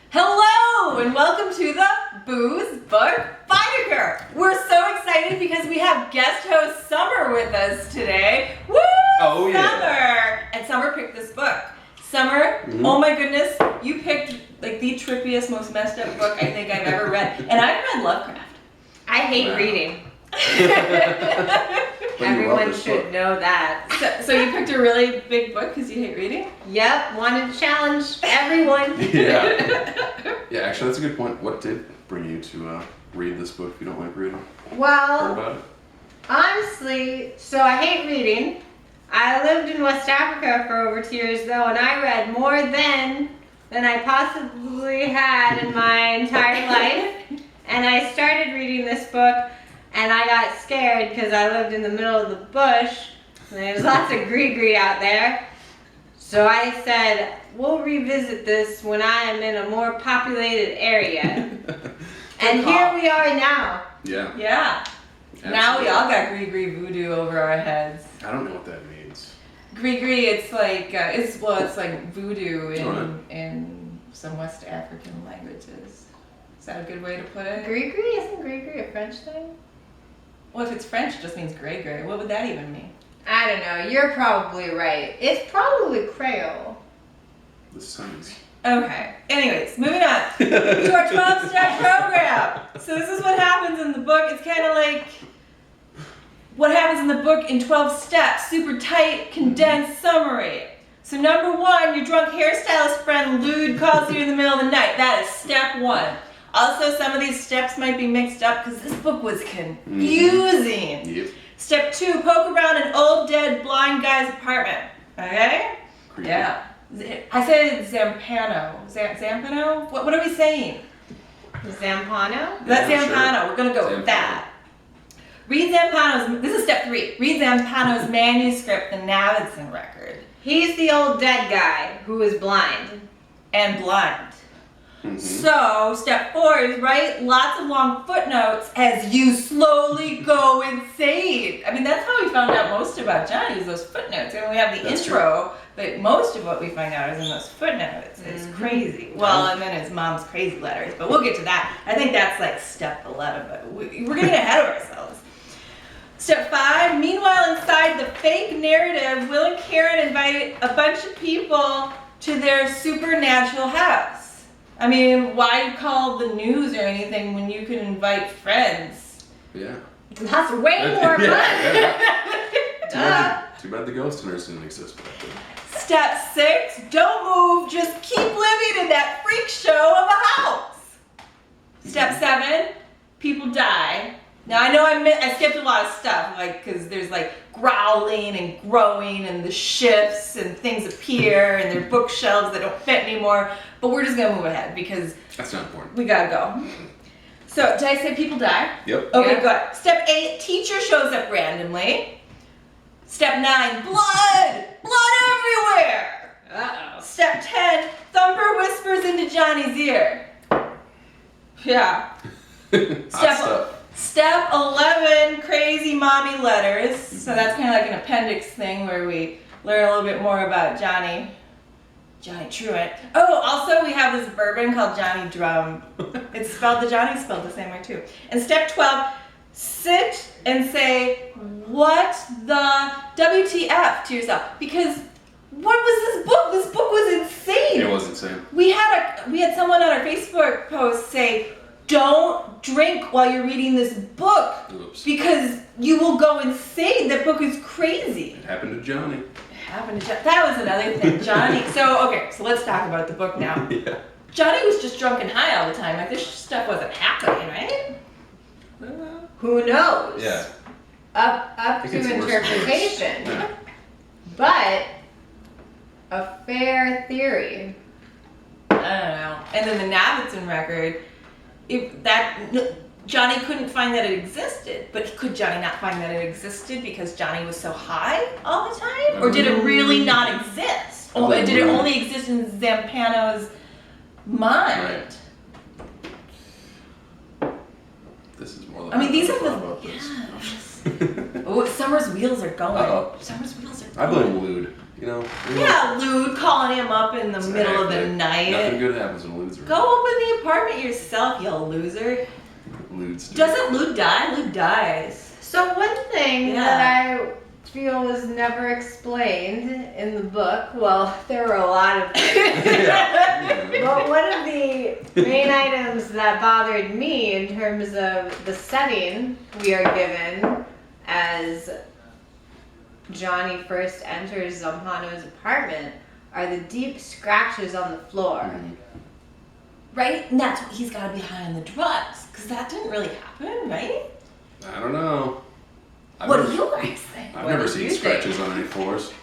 Hello and welcome to the Booze Book Baedeker. We're so excited because we have guest host Summer with us today. Woo! Oh yeah. Summer! And Summer picked this book. Summer, oh my goodness, you picked like the trippiest, most messed up book I think I've ever read. And I've read Lovecraft. I hate reading. But you love Everyone this should book. know that. So you picked a really big book because you hate reading? Yep, wanted to challenge everyone. Yeah. Yeah, actually that's a good point. What did bring you to read this book if you don't like reading? Heard Well, about it? honestly, so I hate reading. I lived in West Africa for over 2 years though, and I read more then than I possibly had in my entire life. And I started reading this book and I got scared because I lived in the middle of the bush and there's lots of gree out there. So I said, we'll revisit this when I am in a more populated area. And here we are now. Yeah. Yeah. Now we all got gree voodoo over our heads. I don't know what that means. Gree, it's like it's like voodoo Alright. in some West African languages. Is that a good way to put it? Gree isn't gree a French thing? Well, if it's French, it just means gray. What would that even mean? I don't know. You're probably right. It's probably Creole. The science. Okay. Anyways, moving on to our 12-step program. So this is what happens in the book. It's kind of like what happens in the book in 12 steps. Super tight, condensed summary. So number 1, your drunk hairstylist friend Lude calls you in the middle of the night. That is step 1. Also, some of these steps might be mixed up because this book was confusing. Yep. Step 2, poke around an old dead blind guy's apartment. Okay? Creepy. Yeah. I said Zampano. Zampano? What are we saying? Zampano? That's Yeah, Zampano. sure. We're going to go with Zampano. that. Read Zampano's, this is step 3. Read Zampano's manuscript, the Navidson record. He's the old dead guy who is blind. And blind. Mhm. So, step 4 is write lots of long footnotes as you slowly go insane. I mean, that's how we found out most about Johnny, is those footnotes. I mean, we have the That's intro, but most of what we find out is in those footnotes. It's crazy. Well, and then his mom's crazy letters, but we'll get to that. I think that's like step 11, but we're getting ahead of ourselves. Step 5, meanwhile inside the fake narrative, Will and Karen invite a bunch of people to their supernatural house. I mean, why call the news or anything when you can invite friends? Yeah. That's way more money. Yeah. Too bad the ghost hunters didn't exist back then. Step 6, don't move, just keep living in that freak show of a house. Step 7, people die. Now I know I skipped a lot of stuff, like, because there's like growling and growing and the shifts and things appear and there are bookshelves that don't fit anymore, but we're just gonna move ahead because That's not important. we gotta go. So, did I say people die? Yep. Okay, Yeah. good. Step 8, teacher shows up randomly. Step 9, blood! Blood everywhere! Uh-oh. Step 10, Thumper whispers into Johnny's ear. Yeah. Hot stuff. Step 11, crazy mommy letters. So that's kind of like an appendix thing where we learn a little bit more about Johnny Truant. Oh, also we have this bourbon called Johnny Drum. It's spelled, Johnny's spelled the same way too. And step 12, sit and say, what the WTF to yourself. Because what was this book? This book was insane. It was insane. We had someone on our Facebook post say, don't drink while you're reading this book Oops. because you will go insane. That book is crazy. It happened to Johnny. That was another thing, Johnny. So let's talk about the book now. Yeah. Johnny was just drunk and high all the time. Like, this stuff wasn't happening, right? Who knows? Yeah. Up I to think it's worse than worse. interpretation. Yeah. But a fair theory. I don't know. And then the Navidson record, Johnny couldn't find that it existed, but could Johnny not find that it existed because Johnny was so high all the time? Or did it really not exist? Or did it only exist in Zampano's mind? Right. This is more like I mean, these I are thought the... about this. Yes. Oh, Summer's wheels are going. Uh-oh. Summer's wheels are I going. blame Lude. you know. Yeah, lewd, calling him up in the middle of the Exactly. night. Nothing good happens when lewd's around. Go open the apartment yourself, you loser. Lewd's. Doesn't lewd die? Lewd dies. So one thing Yeah. that I feel was never explained in the book, well, there were a lot of things, Yeah. but one of the main items that bothered me in terms of the setting we are given as Johnny first enters Zampano's apartment are the deep scratches on the floor. Mhm. Right? And that's what he's got to be high on the drugs. Because that didn't really happen, right? I don't know. What do you guys think? I've What never did seen you think? scratches on any floors.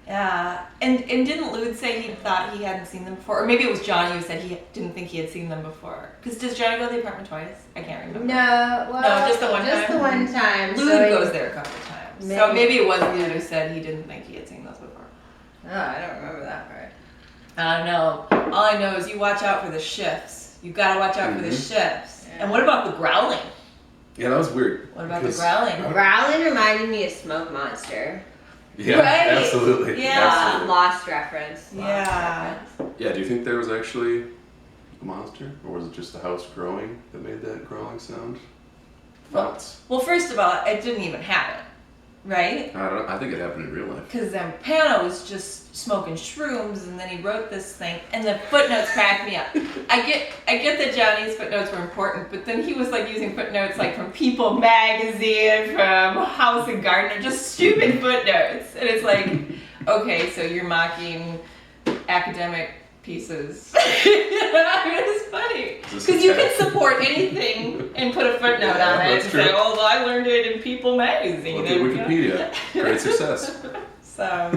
Yeah. And didn't Lude say he thought he hadn't seen them before? Or maybe it was Johnny who said he didn't think he had seen them before. Because does Johnny go to the apartment twice? I can't remember. No, well, No, just the one Just time? the one time. Lude so goes there a couple of times. So Maybe. maybe it was Lude who said he didn't think he had seen those before. Oh, I don't remember that part. I don't know. All I know is you watch out for the shifts. You gotta watch out for the shifts. Yeah. And what about the growling? Yeah, that was weird. What about the Because- growling? Growling reminded me of Smoke Monster. Yeah, Right? absolutely. Yeah. Absolutely. Lost reference. Lost Yeah. reference. Yeah, do you think there was actually a monster? Or was it just the house growing that made that growling sound? Well- Thoughts? Well, first of all, it didn't even happen, right? I don't know. I think it happened in real life. Because Zampano was just smoking shrooms, and then he wrote this thing, and the footnotes cracked me up. I get that Johnny's footnotes were important, but then he was like using footnotes like from People Magazine, from House and Garden, just stupid footnotes, and it's like, okay, so you're mocking academic pieces. It's funny Is this because you can attack? support anything and put a footnote Yeah, on it that's and true. say, "Oh, well, I learned it in People Magazine." Look at Wikipedia. Great success. So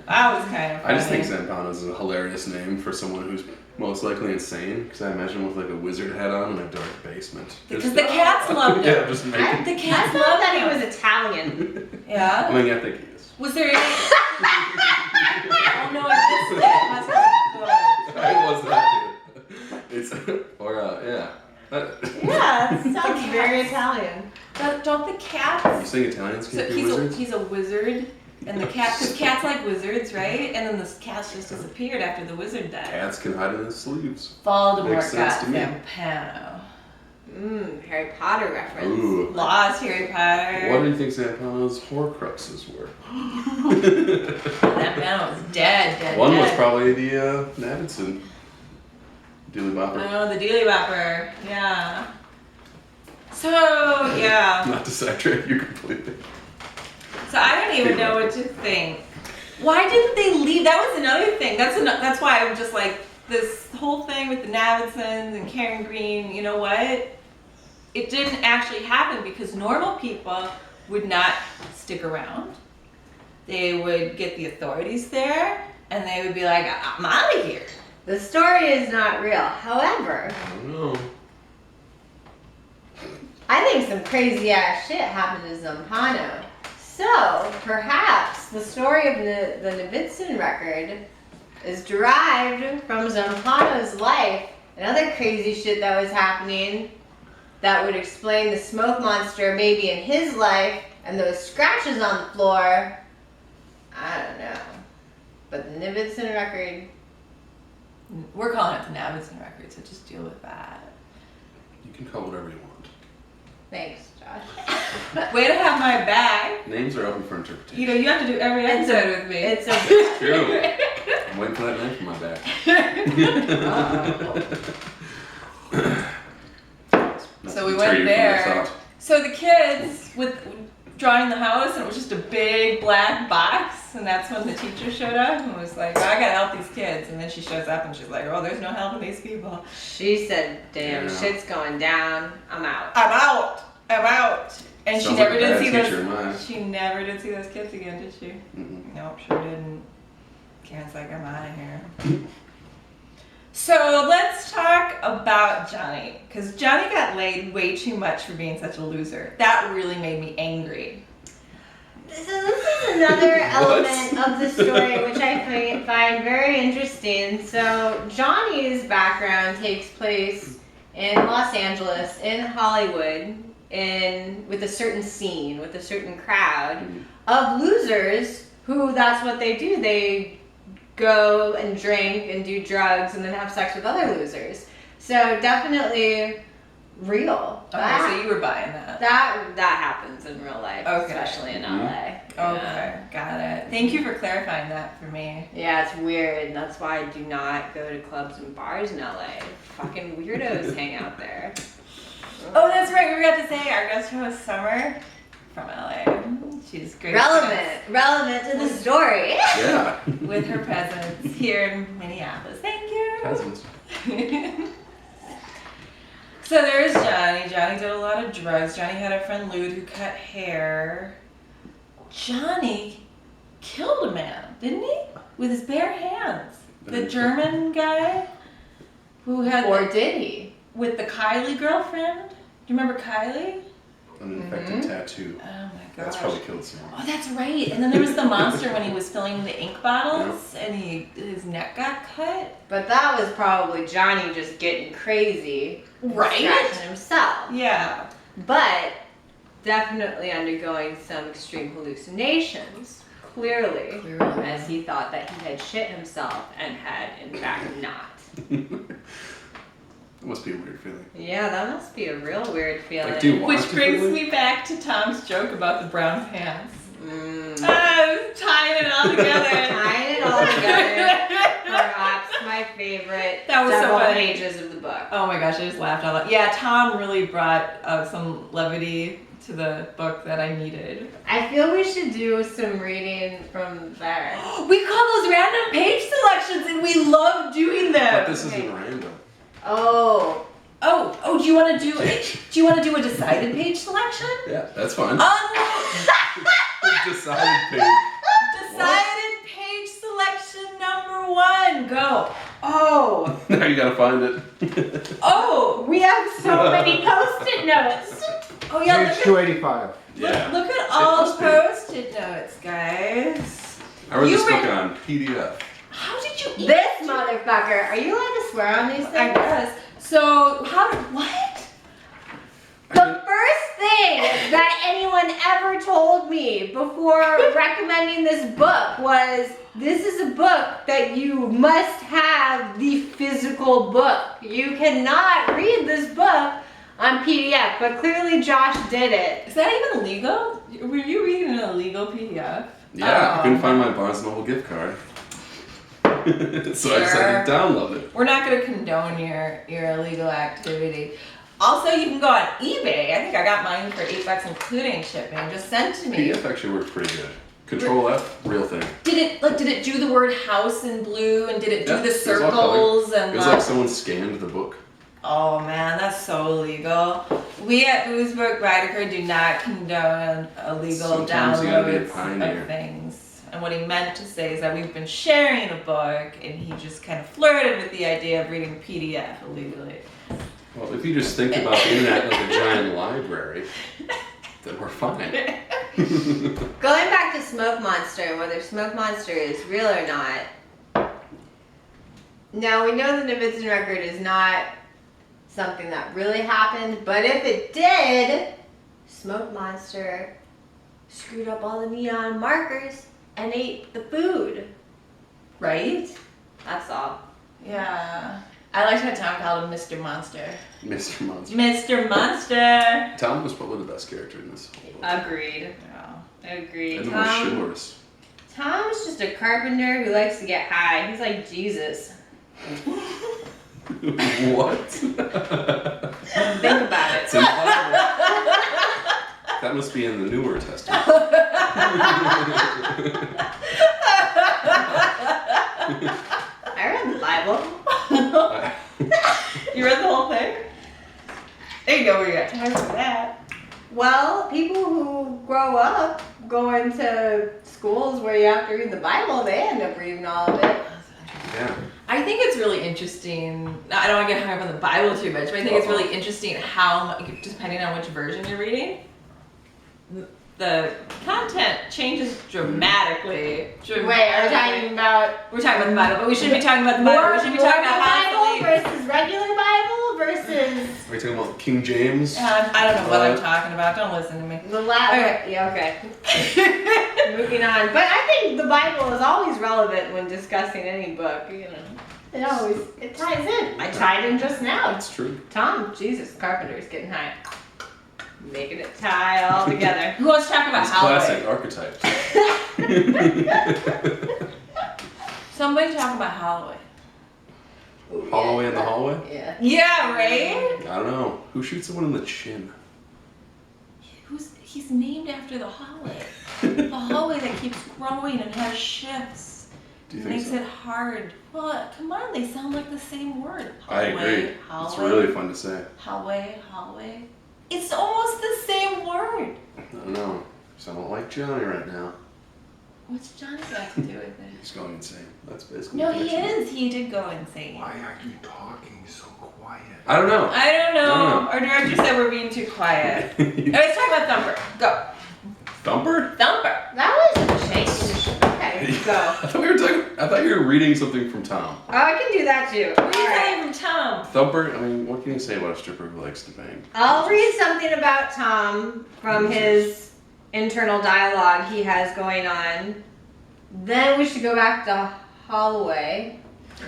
that was kind of funny. I just think Zampano's is a hilarious name for someone who's most likely insane, because I imagine with like a wizard hat on in a dark basement. Because Just- the cats loved him. Yeah, just making. The I cats thought loved that him. he was Italian. I Yeah. mean, I think he is. Was there any? Oh no, I missed it. Must have been I was not. It's yeah. Yeah, it sounds The very cats. Italian. Don't the You cats? think Italians So can't be wizards? he's a wizard, and the cat, because cats like wizards, right? And then the cats just disappeared after the wizard died. Cats can hide in the sleeves. Voldemort Makes sense got to me. Zampano. Harry Potter reference. Ooh. Lost Harry Potter. What do you think Zampano's Horcruxes were? Zampano was dead. One was dead. probably the Navidson. Dealy Bopper. Oh, the Dealey Bopper. Yeah. So, yeah. Not to sidetrack you completely. So I don't even know what to think. Why didn't they leave? That was another thing. That's why I'm just like, this whole thing with the Navidsons and Karen Green, you know what? It didn't actually happen because normal people would not stick around. They would get the authorities there and they would be like, I'm out of here. The story is not real. However, I don't know. I think some crazy ass shit happened to Zampano. So, perhaps the story of the Navidson record is derived from Zampano's life and other crazy shit that was happening that would explain the smoke monster maybe in his life and those scratches on the floor. I don't know. But the Navidson record, We're calling it the Navidson record, so just deal with that. You can call it whatever you want. thanks, Josh. Way to have my back. Names are open for interpretation. You know, you have to do every It's episode with me. It's a It's true. I'm waiting for that name for my back. Not So to we deter went you from there. your thought. So the kids with drawing the house, and it was just a big black box, and that's when the teacher showed up and was like, I gotta help these kids. And then she shows up and she's like, oh, there's no helping these people. She said, damn, Yeah. shit's going down. I'm out. I'm out. And she Sounds never like a did bad see teacher of those. mine. She never did see those kids again, did she? Mm-mm. Nope, sure didn't. Karen's like, I'm out of here. So let's talk about Johnny, because Johnny got laid way too much for being such a loser. That really made me angry. So this is another element of the story which I find very interesting. So Johnny's background takes place in Los Angeles, in Hollywood, with a certain scene, with a certain crowd of losers who that's what they do. They go and drink and do drugs and then have sex with other losers. So definitely real. Okay, so you were buying that. That happens in real life, especially in LA. Okay, got it. Thank you for clarifying that for me. Yeah, it's weird. That's why I do not go to clubs and bars in LA. Fucking weirdos hang out there. Oh, that's right. We forgot to say our guest host Summer from LA. She's great. Relevant to the story. Yeah. With her presence here in Minneapolis. Thank you. Peasants. So there's Johnny. Johnny did a lot of drugs. Johnny had a friend Lude who cut hair. Johnny killed a man, didn't he? With his bare hands. The German guy who had... Or did he? With the Kylie girlfriend. Do you remember Kylie? An infected tattoo. Oh my gosh. That's probably killed someone. Oh, that's right. And then there was the monster when he was filling the ink bottles and his neck got cut. But that was probably Johnny just getting crazy. Right? Scratching himself. Yeah. But definitely undergoing some extreme hallucinations. Clearly. As he thought that he had shit himself and had in fact not. That must be a weird feeling. Yeah, that must be a real weird feeling. Like, do you want Which to brings feel me back to Tom's joke about the brown pants. Mm. Tying it all together. Tying it all together. Perhaps my favorite That was so several funny. pages of the book. Oh my gosh, I just laughed out loud. Yeah, Tom really brought some levity to the book that I needed. I feel we should do some reading from there. We call those random page selections and we love doing them. But this isn't random. Oh. Oh, do you want to do a decided page selection? Yeah, that's fine. Decided page. Decided page selection number 1. Go. Oh. Now you gotta find it. Oh. We have so many post-it notes. Oh yeah, Page 285. Yeah. look at all must the be. post-it notes, guys. I read this You book read- on PDF. How did you eat This motherfucker. Are you allowed to swear on these I things? guess. So what? The first thing that anyone ever told me before recommending this book was, this is a book that you must have the physical book. You cannot read this book on PDF, but clearly Josh did it. Is that even legal? Were you reading an illegal PDF? Yeah, I couldn't find my Barnes & Noble gift card. So I decided to download it. We're not going to condone your illegal activity. Also, you can go on eBay. I think I got mine for $8 including shipping. Just sent to me. PDF actually worked pretty good. Control F, real thing. Did it do the word house in blue and did it do Yeah, the it was all circles colored. and It was like someone scanned the book. Oh man, that's so illegal. We at Booze Book Baedeker do not condone illegal Sometimes you gotta be a downloads pioneer. of things. And what he meant to say is that we've been sharing a book and he just kind of flirted with the idea of reading PDF illegally. Well, if you just think about the internet like a giant library, then we're fine. Going back to Smoke Monster, whether Smoke Monster is real or not. Now, we know the Nivenson record is not something that really happened, but if it did, Smoke Monster screwed up all the neon markers and ate the food. Right? That's all. Yeah. I liked how Tom called him Mr. Monster. Mr. Monster. Mr. Monster! Tom was probably the best character in this whole book. Agreed. Yeah. Agreed. And the most chivalrous. Tom's just a carpenter who likes to get high. He's like Jesus. What? Think about it. It's impossible. That must be in the Newer Testament. I read the Bible. You read the whole thing? There you go, we got time for that. Well, people who grow up going to schools where you have to read the Bible, they end up reading all of it. Yeah. I think it's really interesting. I don't want to get hung up on the Bible too much, but I think it's really interesting how, depending on which version you're reading, the content changes dramatically. Wait, are we talking about We're talking about the Bible, but we shouldn't be talking about the Bible. We should be talking about how to Bible lead. versus regular Bible versus Are you talking about King James? I don't know what I'm talking about. Don't listen to me. The Latin. Yeah, okay. Moving on. But I think the Bible is always relevant when discussing any book, you know. It ties in. I tied in just now. That's true. Tom, Jesus, Carpenter's getting high. Making it tie all together. Who wants to talk about It's Holloway? classic archetypes. Somebody talk about Holloway. Holloway in the hallway? Yeah. Yeah, right? I don't know. Who shoots someone in the chin? He's named after the hallway. The hallway that keeps growing and has shifts. Do you It think makes so? it hard. Well, come on, they sound like the same word. I agree. It's really fun to say. Hallway. It's almost the same word. I don't know. So I don't like Johnny right now. What's Johnny got to do with it? He's going insane. That's basically No, the he connection. is. He did go insane. Why are you talking so quiet? I don't know. I don't know. I don't know. Our director said we're being too quiet. Let's talk about Thumper. Go. Thumper? Thumper. That was a change. Okay, go. I thought you were reading something from Tom. Oh, I can do that too. What are you Alright. saying from Tom? Thumper? I mean, what can you say about a stripper who likes to bang? I'll read something about Tom from his internal dialogue he has going on. Then we should go back to Holloway.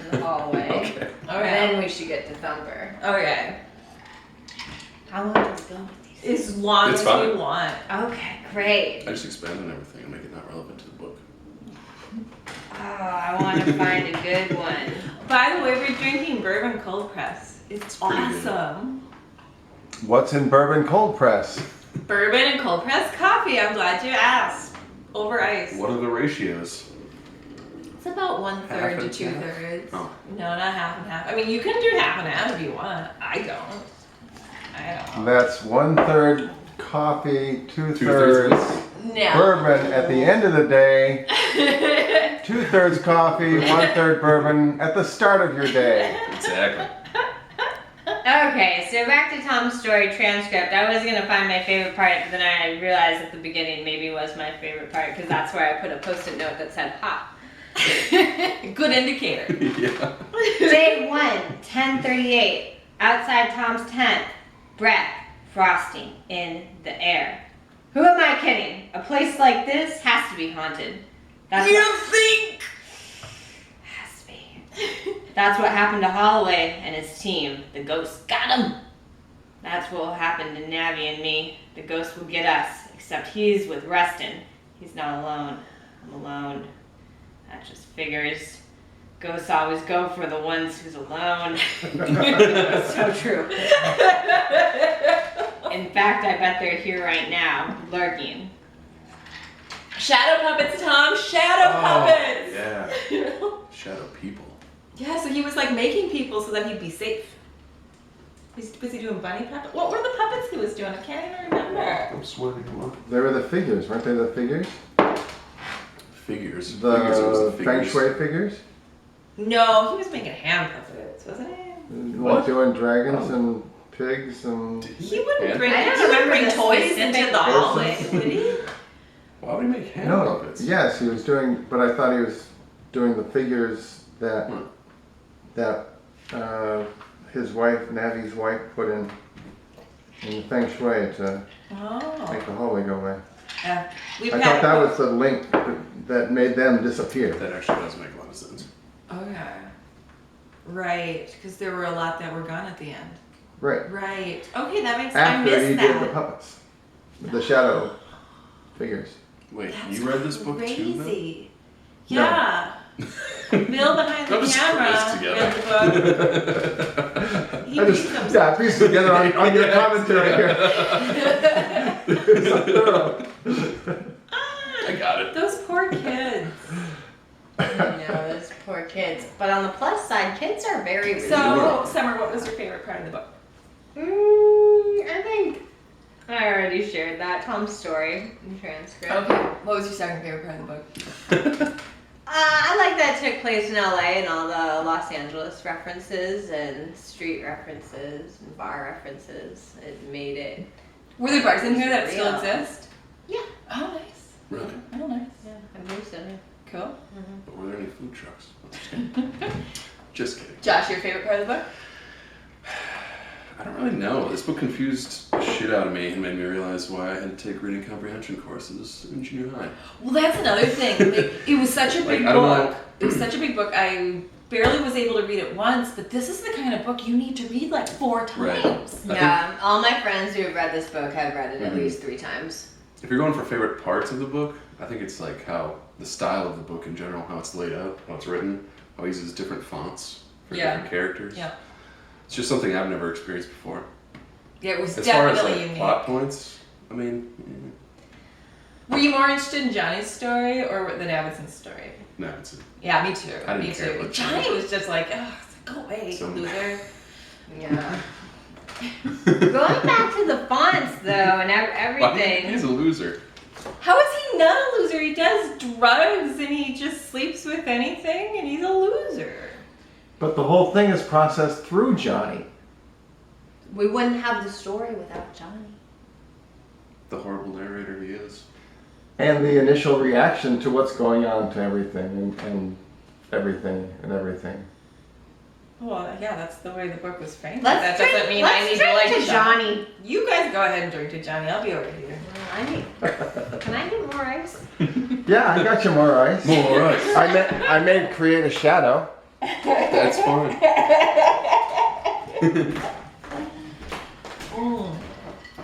In the hallway. Okay. Okay. Then we should get to Thumper. Okay. How long does it go with these? As long It's as fine. we want. Okay, great. I just expand on everything and make it not relevant to the book. Oh, I want to find a good one. By the way, we're drinking bourbon cold press. It's pretty good. awesome. What's in bourbon cold press? Bourbon and cold press coffee. I'm glad you asked. Over ice. What are the ratios? It's about 1/3 Half to and 2/3. Oh. No, not half and half. I mean, you can do half and half if you want. I don't. That's 1/3 coffee, 2/3 No. bourbon at the end of the day, 2/3 coffee, 1/3 bourbon at the start of your day. Exactly. Okay, so back to Tom's story transcript. I was gonna find my favorite part, but then I realized at the beginning maybe was my favorite part because that's where I put a post-it note that said "hot." Good indicator. Yeah. Day 1, 10:38. Outside Tom's tent. Breath, frosting in the air. Who am I kidding? A place like this has to be haunted. That's You what think? has to be. That's what happened to Holloway and his team. The ghost got him. That's what will happen to Navi and me. The ghost will get us, except he's with Rustin. He's not alone. I'm alone. That just figures. Ghosts always go for the ones who's alone. So true. In fact, I bet they're here right now, lurking. Shadow puppets, Tom. Shadow puppets. Yeah. Shadow people. Yeah, so he was like making people so that he'd be safe. Was he doing bunny puppets? What were the puppets he was doing? I can't even remember. I'm sweating them up. They were the figures, weren't they the figures? Figures. Figures, it was The the feng figures. shui figures? No, he was making hand puppets, wasn't he? Like doing dragons and pigs and... He wouldn't hand bring, I don't he wouldn't remember bring the toys specific into the hallway, would he? Why would he make hand No, puppets? yes, he was doing, but I thought he was doing the figures that his wife, Navi's wife, put in the feng shui to Oh. make the hallway go away. Yeah. We've I had thought that was the link that made them disappear. That actually does make a lot of sense. Okay. Right, because there were a lot that were gone at the end. Right. Right. Okay, that makes I After he missed did the that. puppets, the shadow figures. Wait, That's you read this book too, then? crazy. No. Yeah. Bill behind the I'm just camera quizzed read the book. He I reads just them. yeah, piece together on your commentary here. So thorough. I got it. Those poor kids. I know, those poor kids. But on the plus side, kids are very resilient. So, Summer, what was your favorite part of the book? I think I already shared that. Tom's story and transcript. Okay. What was your second favorite part of the book? I like that it took place in LA and all the Los Angeles references and street references and bar references. It made it. Were there bars in here that still Real. exist? Yeah. Oh, nice. Really? Oh, nice. Yeah, I believe so. Cool. But were there any food trucks? Just kidding. Josh, your favorite part of the book? I don't really know. This book confused the shit out of me and made me realize why I had to take reading comprehension courses in junior high. Well, that's another thing. Like, it was such a big I don't book. know. It was such a big book. I barely was able to read it once, but this is the kind of book you need to read like 4 Right. times. Yeah, all my friends who have read this book have read it at Mhm. least 3 times. If you're going for favorite parts of the book, I think it's like how the style of the book in general, how it's laid out, how it's written, how it uses different fonts for Yeah. different characters. Yeah. It's just something I've never experienced before. Yeah, it was As far as definitely like unique. plot points, I mean, Were you more interested in Johnny's story or the Navidson's story? no, it's Yeah, me too. I didn't Me care too. about Johnny was just like, oh, go away, So- loser. Yeah. Going back to the fonts though and everything. He's a loser. How is he not a loser? He does drugs and he just sleeps with anything and he's a loser. But the whole thing is processed through Johnny. We wouldn't have the story without Johnny. The horrible narrator he is. And the initial reaction to what's going on to everything and everything and everything. Well, yeah, that's the way the book was framed. Let's that drink, doesn't mean let's I need drink to like to Johnny. You guys go ahead and drink to Johnny. I'll be over here. Can I get more ice? Yeah, I got you more ice. More ice. I made create a shadow. That's fine.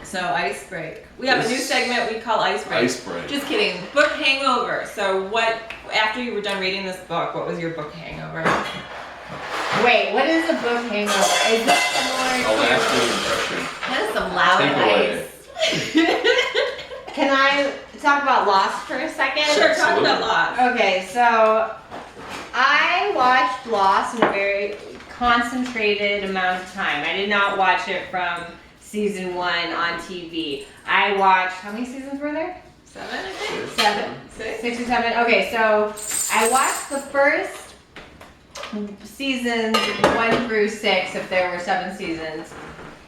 So ice break. We have a new This- segment we call ice break. Ice break. Just kidding. Book hangover. So what? After you were done reading this book, what was your book hangover? Wait, what is a book hangover? Is it A similar to... lasting impression. That is some loud Take away. ice. Can I talk about Lost for a second? Sure, talk Absolutely. about Lost. Okay, so I watched Lost in a very concentrated amount of time. I did not watch it from season 1 on TV. I watched, how many seasons were there? 7, I think. 7. 6. 6 or 7? Okay, so I watched the first seasons 1 through 6, if there were 7 seasons,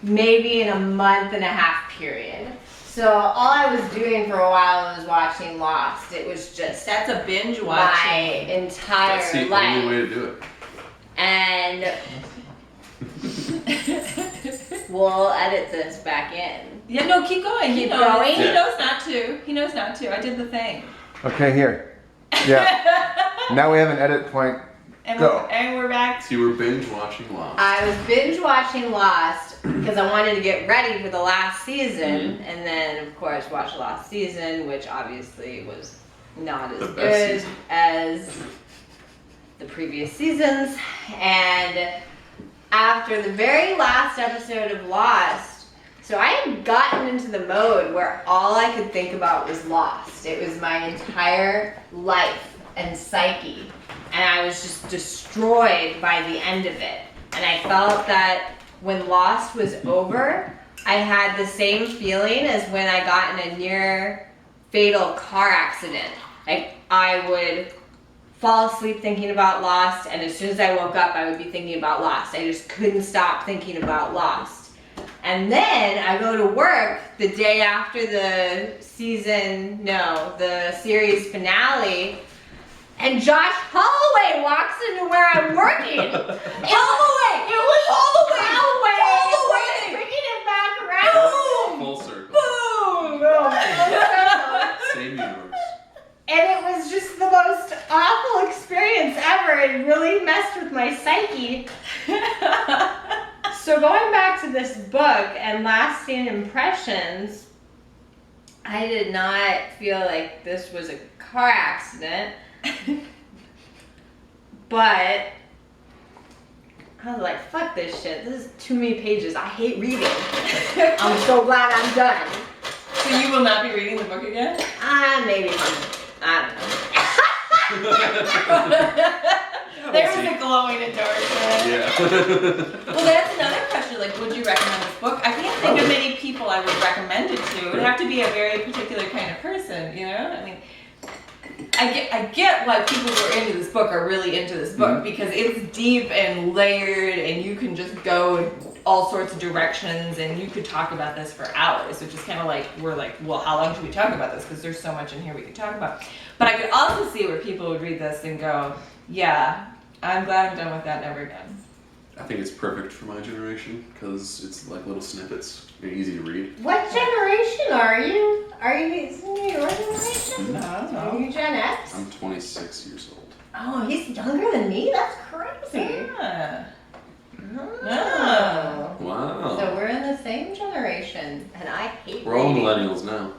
maybe in a month and a half period. So all I was doing for a while was watching Lost. It was just That's a binge my watching. entire That's the life. only way to do it. And we'll edit this back in. Yeah, no, keep going. Keep He knows. going? He Yeah. knows not to. He knows not to. I did the thing. Okay, here. Yeah. Now we have an edit point. And Go. we're back. So you were binge watching Lost. I was binge watching Lost because I wanted to get ready for the last season, and then of course watch the last season, which obviously was not as The best good season. as the previous seasons. And after the very last episode of Lost, so I had gotten into the mode where all I could think about was Lost. It was my entire life and psyche. And I was just destroyed by the end of it. And I felt that when Lost was over, I had the same feeling as when I got in a near fatal car accident. Like I would fall asleep thinking about Lost, and as soon as I woke up, I would be thinking about Lost. I just couldn't stop thinking about Lost. And then I go to work the day after the series finale, and Josh Holloway walks into where I'm working. Holloway! It was Holloway! Holloway! Bringing it back around. Full circle. Boom! Same universe. And it was just the most awful experience ever. It really messed with my psyche. So going back to this book and lasting impressions, I did not feel like this was a car accident. But I was like, fuck this shit. This is too many pages. I hate reading. I'm so glad I'm done. So you will not be reading the book again? Maybe. I don't know. There was a glowing endorsement. Yeah. Well, that's another question. Like, would you recommend this book? I can't think of many people I would recommend it to. It would have to be a very particular kind of person, you know? I mean, I get why people who are into this book are really into this book because it's deep and layered, and you can just go in all sorts of directions, and you could talk about this for hours, which is kind of like, we're like, well, how long should we talk about this? Because there's so much in here we could talk about. But I could also see where people would read this and go, yeah, I'm glad I'm done with that, never again. I think it's perfect for my generation because it's like little snippets and easy to read. What generation are you? Isn't it your generation? No, Are you Gen X? I'm 26 years old. Oh, he's younger than me? That's crazy. Yeah. Oh. Wow. So we're in the same generation, and I hate We're all reading. millennials now.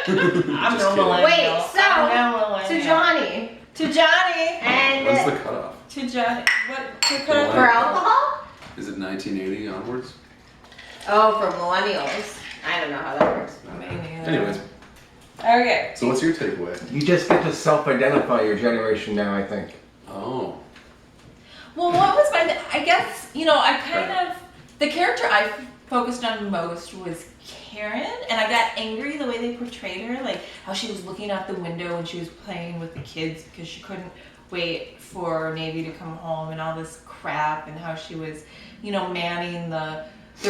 I'm Just no kidding. millennial. Wait, so, I'm no millennial. To Johnny. To Johnny. And When's the cutoff? To Johnny. What? To cut off for alcohol? Is it 1980 onwards? Oh, for millennials. I don't know how that works. Anyways, Okay. so what's your takeaway? You just get to self-identify your generation now, I think. Oh. Well, what was my? I guess I kind of the character I focused on most was Karen, and I got angry the way they portrayed her, like how she was looking out the window when she was playing with the kids because she couldn't wait for Navy to come home and all this crap, and how she was, manning the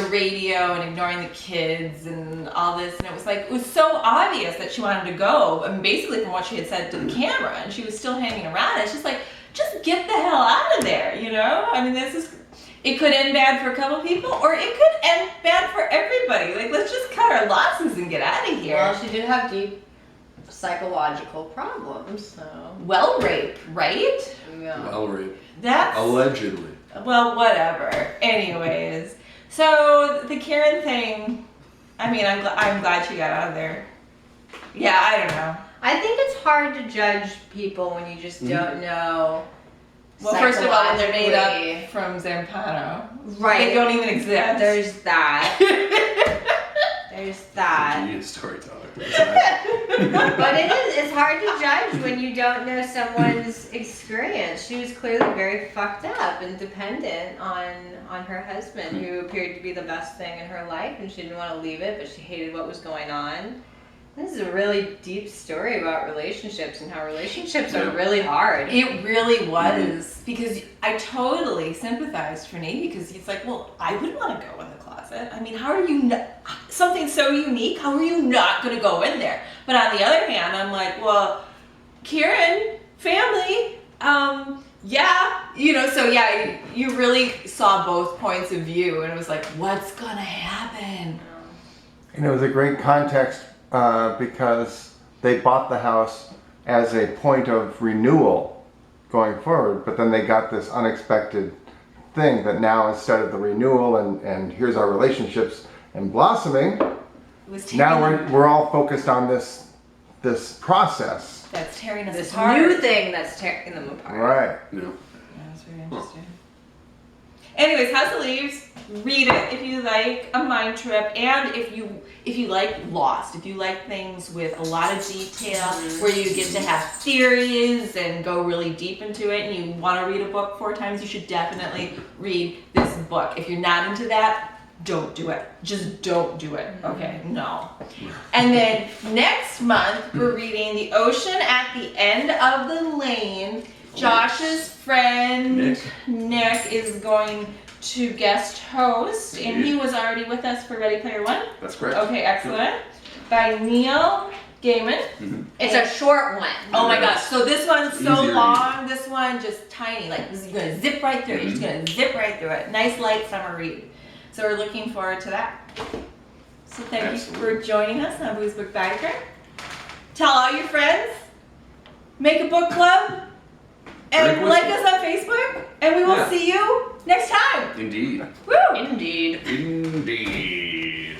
radio and ignoring the kids and all this, and it was so obvious that she wanted to go, and basically from what she had said to the camera, and she was still hanging around. It's just like, just get the hell out of there, I mean, it could end bad for a couple people, or it could end bad for everybody. Like, let's just cut our losses and get out of here. Well, she did have deep psychological problems, so. Well, rape, right? Yeah. Well, rape. That's Allegedly. well, whatever. Anyways, so the Karen thing. I mean, I'm glad she got out of there. Yeah, I don't know. I think it's hard to judge people when you just don't know. Well, first of all, they're made psychologically. up from Zampano. Right. They don't even exist. There's that. There's that. Genius storyteller. But it's hard to judge when you don't know someone's experience. She was clearly very fucked up and dependent on her husband, who appeared to be the best thing in her life, and she didn't want to leave it, but she hated what was going on. This is a really deep story about relationships and how relationships are really hard. It really was, because I totally sympathized for Nate, because he's like, well, I wouldn't want to go in the closet. I mean, how are you something so unique, how are you not going to go in there? But on the other hand, I'm like, well, Karen, family, you really saw both points of view, and it was like, what's going to happen? And it was a great context because they bought the house as a point of renewal going forward, but then they got this unexpected thing that now, instead of the renewal and here's our relationships and blossoming, now we're all focused on this process. That's tearing us This apart. new thing that's tearing them apart. Right. Yeah. Yeah, that's very interesting. Anyways, House of Leaves, read it if you like a mind trip, and if you like Lost, if you like things with a lot of detail, where you get to have theories and go really deep into it, and you want to read a book 4 times, you should definitely read this book. If you're not into that, don't do it. Just don't do it. Okay, no. And then next month, we're reading The Ocean at the End of the Lane. Josh's friend Nick is going to guest host, and he was already with us for Ready Player One. That's correct. Okay, excellent. By Neil Gaiman. It's a short one. Oh my gosh, so this one's so Easy read. long, this one just tiny, like this is gonna zip right through it, you're just gonna zip right through it. Nice light summer read. So we're looking forward to that. So thank you for joining us on Booze Book Baedeker. Tell all your friends, make a book club, and Drink like whiskey. us on Facebook, and we will see you next time. Indeed. Woo! Indeed. Indeed.